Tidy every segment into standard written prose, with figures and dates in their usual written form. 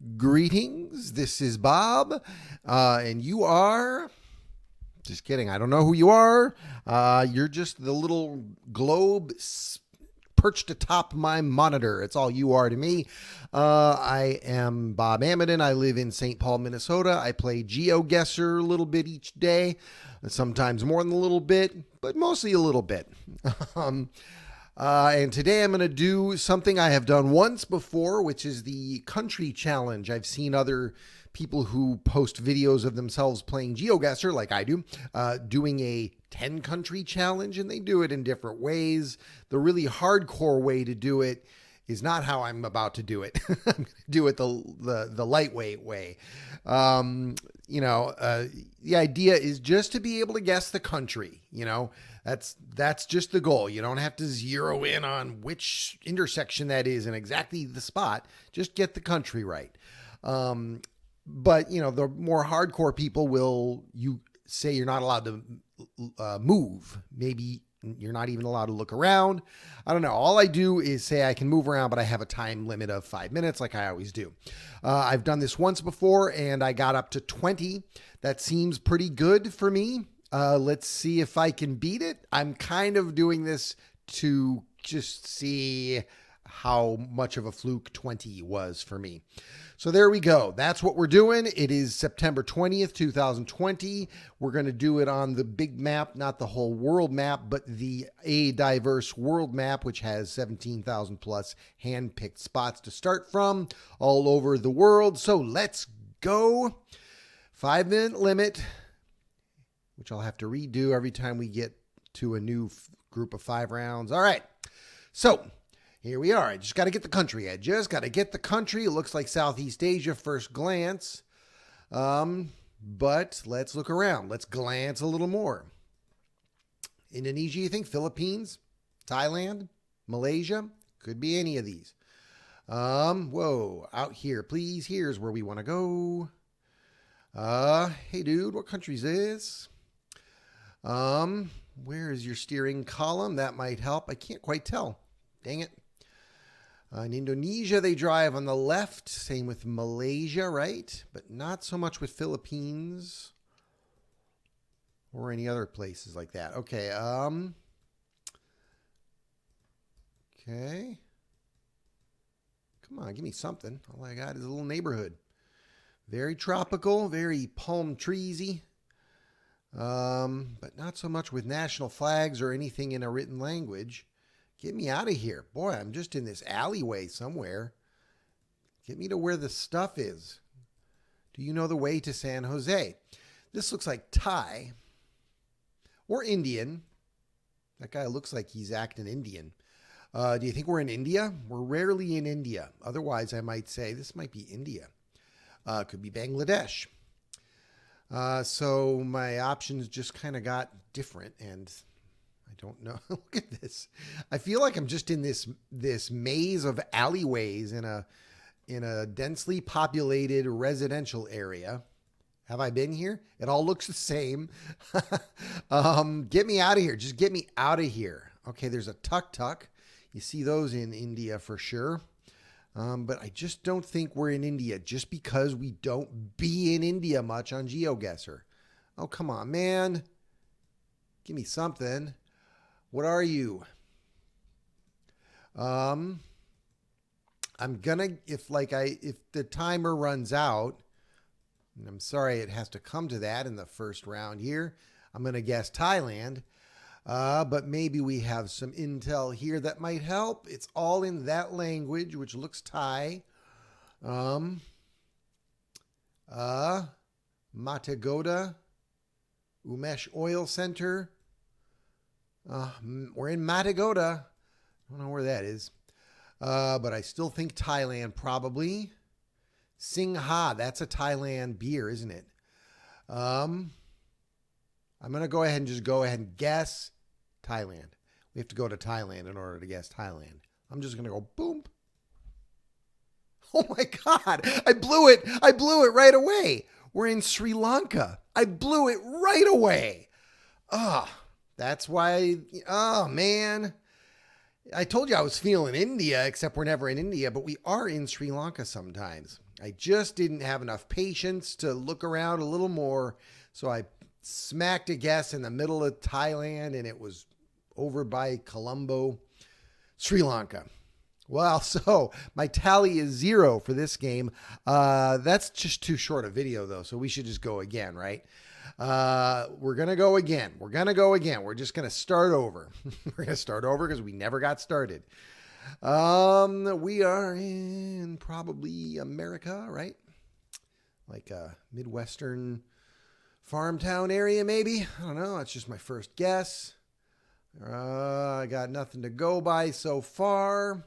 Greetings, this is Bob, and you are, just kidding, I don't know who you are. You're just the little globe perched atop my monitor. It's all you are to me. I am Bob Amidon. I live in St. Paul, Minnesota. I play Geoguessr a little bit each day, sometimes more than a little bit, but mostly a little bit. And today I'm going to do something I have done once before, which is the country challenge. I've seen other people who post videos of themselves playing Geoguessr, like I do, doing a 10 country challenge, and they do it in different ways. The really hardcore way to do it is not how I'm about to do it. I'm going to do it the lightweight way. The idea is just to be able to guess the country, That's just the goal. You don't have to zero in on which intersection that is and exactly the spot. Just get the country right. But the more hardcore people you say you're not allowed to move. Maybe you're not even allowed to look around. I don't know. All I do is say I can move around, but I have a time limit of 5 minutes like I always do. I've done this once before and I got up to 20. That seems pretty good for me. Let's see if I can beat it. I'm kind of doing this to just see how much of a fluke 20 was for me. So there we go. That's what we're doing. It is September 20th, 2020. We're going to do it on the big map, not the whole world map, but a diverse world map, which has 17,000 plus hand-picked spots to start from all over the world. So let's go. 5-minute limit, which I'll have to redo every time we get to a new group of 5 rounds. All right. So here we are. I just got to get the country. It looks like Southeast Asia first glance. But let's look around. Let's glance a little more. Indonesia, you think? Philippines? Thailand? Malaysia? Could be any of these. Whoa. Out here, please. Here's where we want to go. Hey, dude, what country is this? Where is your steering column? That might help. I can't quite tell. Dang it. In Indonesia, they drive on the left. Same with Malaysia, right? But not so much with Philippines or any other places like that. Okay. Okay. Come on, give me something. All I got is a little neighborhood. Very tropical, very palm treesy. But not so much with national flags or anything in a written language. Get me out of here. Boy, I'm just in this alleyway somewhere. Get me to where the stuff is. Do you know the way to San Jose? This looks like Thai or Indian. That guy looks like he's acting Indian. Do you think we're in India? We're rarely in India. Otherwise, I might say this might be India. Could be Bangladesh. So my options just kind of got different, and I don't know. Look at this. I feel like I'm just in this maze of alleyways in a densely populated residential area. Have I been here? It all looks the same. Get me out of here. Just get me out of here. Okay, there's a tuk-tuk. You see those in India for sure. But I just don't think we're in India just because we don't be in India much on Geoguessr. Oh, come on, man. Give me something. What are you? I'm gonna, if the timer runs out, and I'm sorry it has to come to that in the first round here, I'm gonna guess Thailand. But maybe we have some intel here that might help. It's all in that language, which looks Thai. Matagoda, Umesh Oil Center. We're in Matagoda. I don't know where that is. But I still think Thailand probably. Singha, that's a Thailand beer, isn't it? I'm going to go ahead and guess Thailand. We have to go to Thailand in order to guess Thailand. I'm just going to go boom. Oh my God. I blew it. Right away. We're in Sri Lanka. I blew it right away. That's why. Oh, man. I told you I was feeling India, except we're never in India, but we are in Sri Lanka sometimes. I just didn't have enough patience to look around a little more, so I smacked a guess in the middle of Thailand, and it was over by Colombo, Sri Lanka. Well, so my tally is 0 for this game. That's just too short a video, though, so we should just go again, right? We're going to go again. We're going to go again. We're just going to start over. We're going to start over because we never got started. We are in probably America, right? Like a Midwestern farm town area, maybe. I don't know. That's just my first guess. I got nothing to go by so far.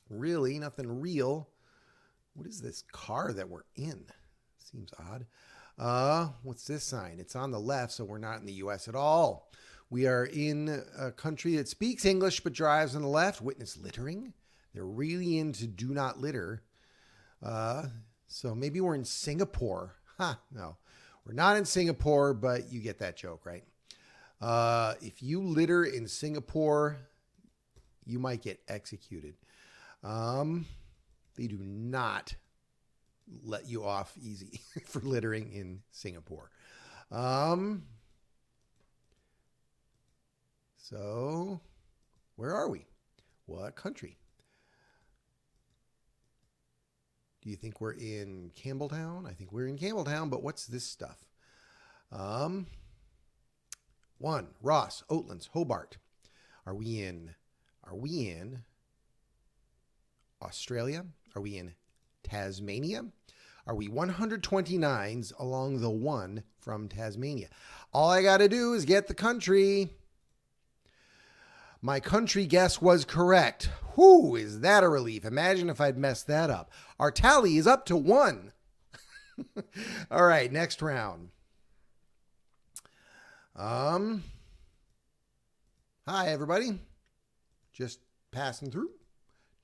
Really, nothing real. What is this car that we're in? Seems odd. What's this sign? It's on the left, so we're not in the U.S. at all. We are in a country that speaks English but drives on the left. Witness littering. They're really into do not litter. So maybe we're in Singapore. No, we're not in Singapore, but you get that joke, right? If you litter in Singapore, you might get executed. They do not let you off easy for littering in Singapore. So where are we? What country? Do you think we're in Campbelltown? I think we're in Campbelltown, but what's this stuff? 1, Ross, Oatlands, Hobart. Are we in Australia? Are we in Tasmania? Are we 129s along the 1 from Tasmania? All I got to do is get the country. My country guess was correct. Whoo, is that a relief? Imagine if I'd messed that up. Our tally is up to 1. All right, next round. Hi, everybody. Just passing through.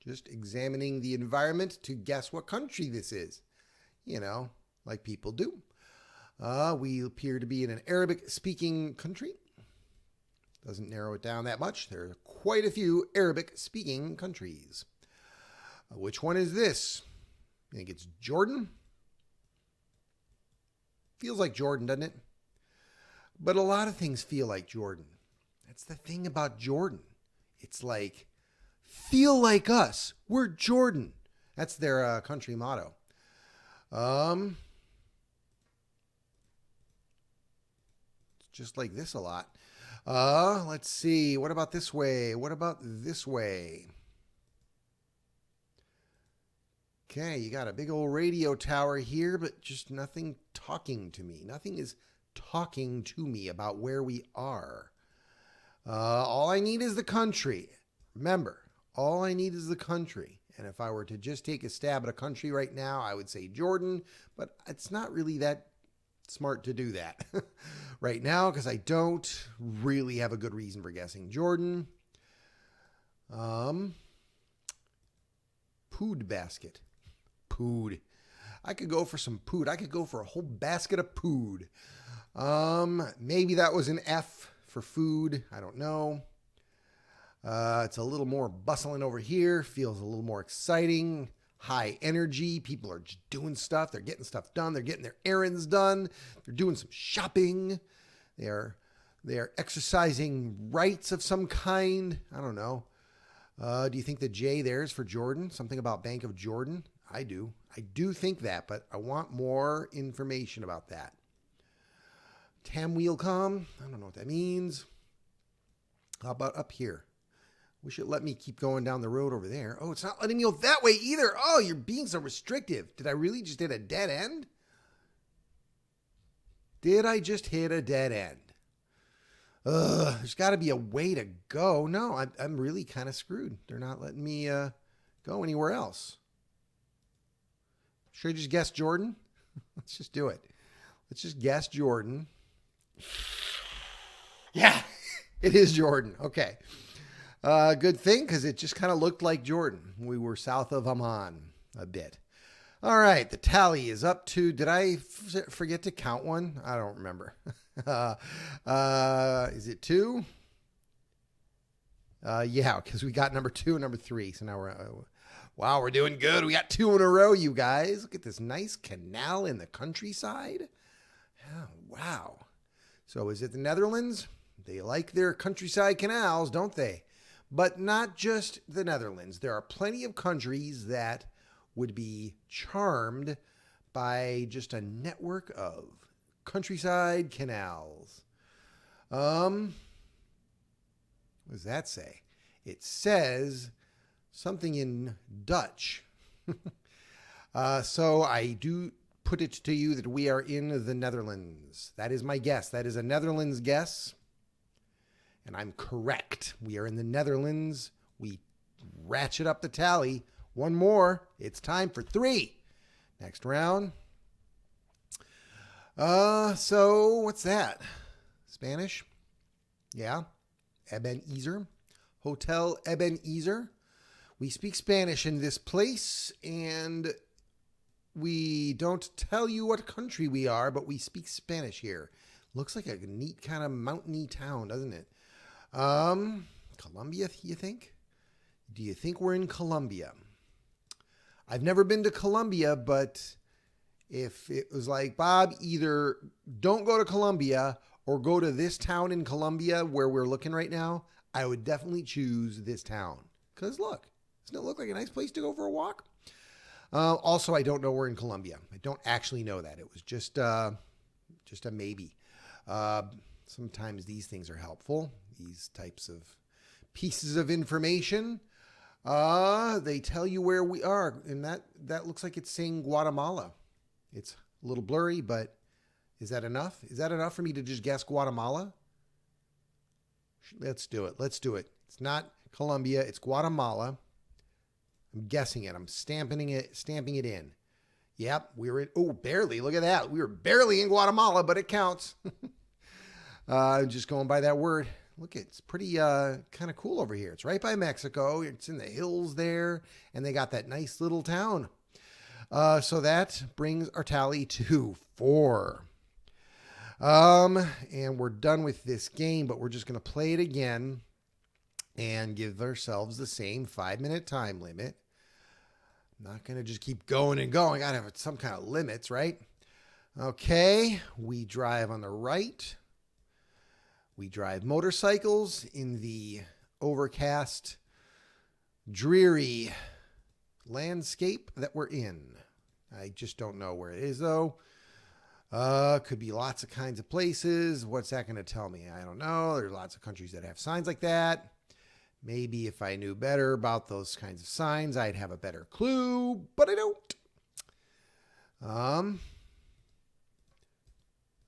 Just examining the environment to guess what country this is. You know, like people do. We appear to be in an Arabic-speaking country. Doesn't narrow it down that much. There are quite a few Arabic-speaking countries. Which one is this? I think it's Jordan. Feels like Jordan, doesn't it? But a lot of things feel like Jordan. That's the thing about Jordan. It's like, feel like us. We're Jordan. That's their country motto. It's just like this a lot. Let's see. What about this way? What about this way? Okay, you got a big old radio tower here, but just nothing talking to me. Nothing is talking to me about where we are. All I need is the country. Remember, all I need is the country. And if I were to just take a stab at a country right now, I would say Jordan, but it's not really that smart to do that right now because I don't really have a good reason for guessing Jordan. Pood basket. Pood. I could go for some pood. I could go for a whole basket of pood. Maybe that was an F for food. I don't know. It's a little more bustling over here. Feels a little more exciting. High energy. People are just doing stuff. They're getting stuff done. They're getting their errands done. They're doing some shopping. They're exercising rights of some kind. I don't know. Do you think the J there is for Jordan? Something about Bank of Jordan? I do. I do think that, but I want more information about that. Tamweelcom? I don't know what that means. How about up here? Wish it let me keep going down the road over there. Oh, it's not letting me go that way either. Oh, you're being so restrictive. Did I really just hit a dead end? Did I just hit a dead end? There's got to be a way to go. No, I'm really kind of screwed. They're not letting me go anywhere else. Should I just guess Jordan? Let's just do it. Let's just guess Jordan. Yeah, it is Jordan. Okay. Good thing, because it just kind of looked like Jordan. We were south of Amman a bit. All right, the tally is up to, did I forget to count one? I don't remember. Is it 2? Yeah, because we got number 2 and number 3. So now wow, we're doing good. We got 2 in a row, you guys. Look at this nice canal in the countryside. Oh, wow. So is it the Netherlands? They like their countryside canals, don't they? But not just the Netherlands. There are plenty of countries that would be charmed by just a network of countryside canals. What does that say? It says something in Dutch. So I do put it to you that we are in the Netherlands. That is my guess. That is a Netherlands guess. And I'm correct. We are in the Netherlands. We ratchet up the tally. One more. It's time for 3. Next round. So what's that? Spanish? Yeah. Ebenezer. Hotel Ebenezer. We speak Spanish in this place, and we don't tell you what country we are, but we speak Spanish here. Looks like a neat kind of mountainy town, doesn't it? Colombia, you think? Do you think we're in Colombia? I've never been to Colombia, but if it was like, Bob, either don't go to Colombia or go to this town in Colombia where we're looking right now, I would definitely choose this town. Because look, doesn't it look like a nice place to go for a walk? Also, I don't know we're in Colombia. I don't actually know that. It was just a maybe. Sometimes these things are helpful. These types of pieces of information. They tell you where we are, and that looks like it's saying Guatemala. It's a little blurry, but is that enough? Is that enough for me to just guess Guatemala? Let's do it. It's not Colombia. It's Guatemala. I'm guessing it. I'm stamping it in. Yep, we were in. Oh, barely. Look at that. We were barely in Guatemala, but it counts. Just going by that word. Look, it's pretty kind of cool over here. It's right by Mexico. It's in the hills there, and they got that nice little town. So that brings our tally to 4. And we're done with this game, but we're just going to play it again and give ourselves the same 5-minute time limit. I'm not going to just keep going and going. Got to have some kind of limits, right? Okay, we drive on the right. We drive motorcycles in the overcast, dreary landscape that we're in. I just don't know where it is, though. Could be lots of kinds of places. What's that going to tell me? I don't know. There's lots of countries that have signs like that. Maybe if I knew better about those kinds of signs, I'd have a better clue, but I don't.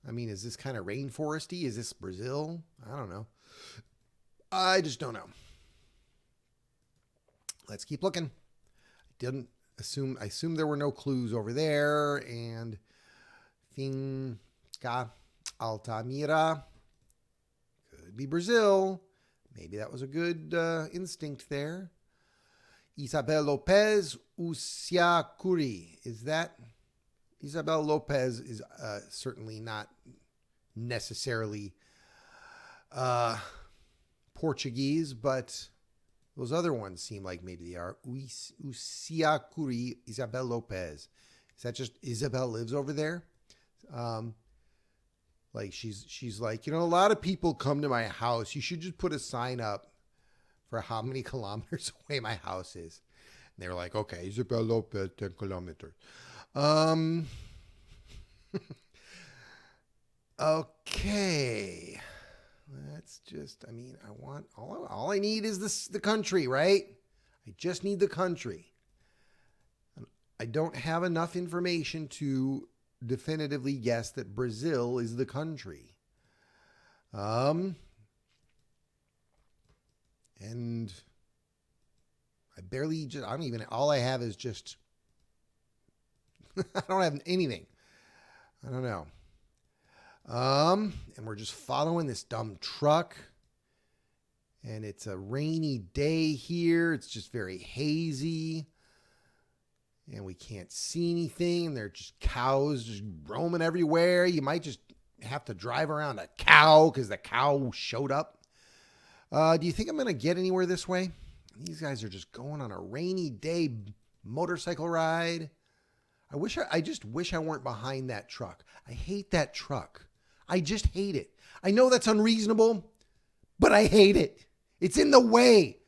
I mean, is this kind of rainforesty? Is this Brazil? I don't know. I just don't know. Let's keep looking. I assume there were no clues over there. And Finca Altamira could be Brazil. Maybe that was a good instinct there. Isabel Lopez Usiacuri. Is that? Isabel Lopez is certainly not necessarily Portuguese, but those other ones seem like maybe they are. Usiacuri Isabel Lopez. Is that just Isabel lives over there? Like she's like, a lot of people come to my house. You should just put a sign up for how many kilometers away my house is. And they were like, okay, Isabel Lopez, 10 kilometers. Okay. Let's just, I want, all I need is the country, right? I just need the country. I don't have enough information to definitively guess that Brazil is the country. And all I have is just, I don't have anything. I don't know. And we're just following this dumb truck. And it's a rainy day here. It's just very hazy. And we can't see anything. And there are just cows just roaming everywhere. You might just have to drive around a cow because the cow showed up. Do you think I'm going to get anywhere this way? These guys are just going on a rainy day motorcycle ride. I just wish I weren't behind that truck. I hate that truck. I just hate it. I know that's unreasonable, but I hate it. It's in the way.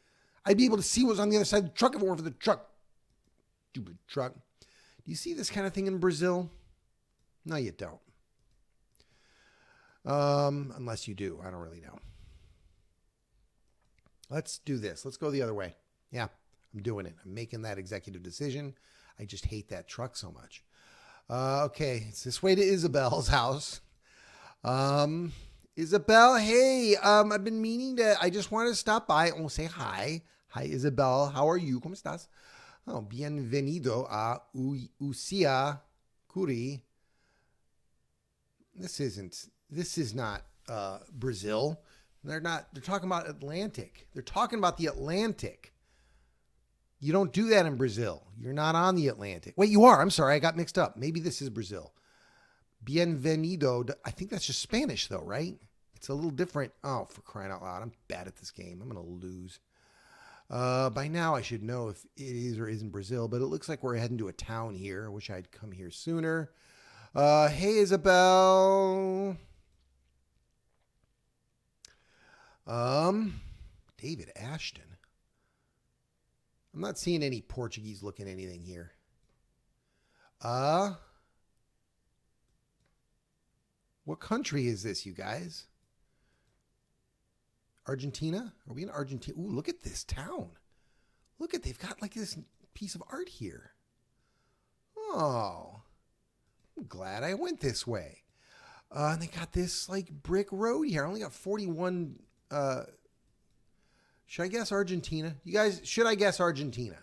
I'd be able to see what's on the other side of the truck if it weren't for the truck. Stupid truck. Do you see this kind of thing in Brazil? No, you don't. Unless you do. I don't really know. Let's do this. Let's go the other way. Yeah, I'm doing it. I'm making that executive decision. I just hate that truck so much. Okay, it's this way to Isabel's house. Isabel, hey, I've been meaning to, I just wanted to stop by and say hi. Hi, Isabel. How are you? ¿Cómo estás? Oh, bienvenido a Usia Curi. This is not Brazil. They're talking about Atlantic. They're talking about the Atlantic. You don't do that in Brazil. You're not on the Atlantic. Wait, you are. I'm sorry. I got mixed up. Maybe this is Brazil. Bienvenido. I think that's just Spanish though, right? It's a little different. Oh, for crying out loud. I'm bad at this game. I'm going to lose. By now I should know if it is or isn't Brazil, but it looks like we're heading to a town here. I wish I'd come here sooner. Hey, Isabel. David Ashton. I'm not seeing any Portuguese looking anything here. What country is this, you guys? Argentina? Are we in Argentina? Ooh, look at this town. They've got like this piece of art here. Oh, I'm glad I went this way. And they got this like brick road here. I only got 41. Should I guess Argentina? You guys, should I guess Argentina?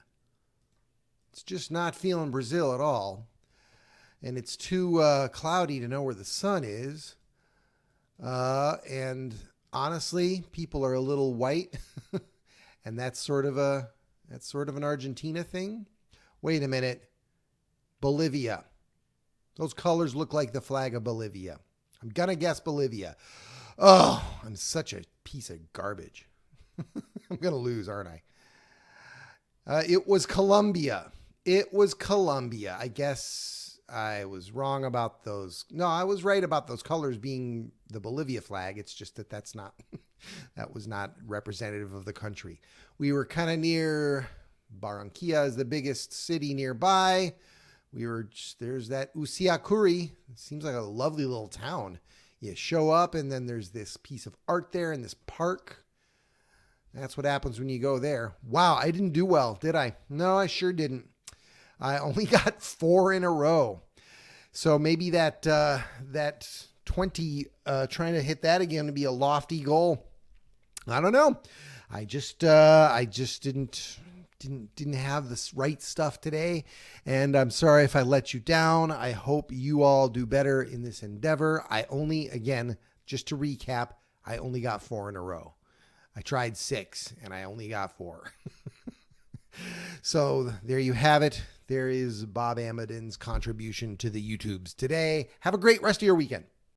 It's just not feeling Brazil at all. And it's too cloudy to know where the sun is. And honestly, people are a little white. And that's sort of an Argentina thing. Wait a minute. Bolivia. Those colors look like the flag of Bolivia. I'm going to guess Bolivia. Oh, I'm such a piece of garbage. I'm going to lose, aren't I? It was Colombia. I guess I was wrong about those. No, I was right about those colors being the Bolivia flag. It's just that that was not representative of the country. We were kind of near Barranquilla is the biggest city nearby. There's that Usiacuri. It seems like a lovely little town. You show up and then there's this piece of art there in this park. That's what happens when you go there. Wow, I didn't do well, did I? No, I sure didn't. I only got 4 in a row. So maybe that 20, trying to hit that again would be a lofty goal. I don't know. I just didn't have the right stuff today. And I'm sorry if I let you down. I hope you all do better in this endeavor. Again, just to recap, I only got 4 in a row. I tried 6 and I only got 4. So there you have it. There is Bob Amidon's contribution to the YouTubes today. Have a great rest of your weekend.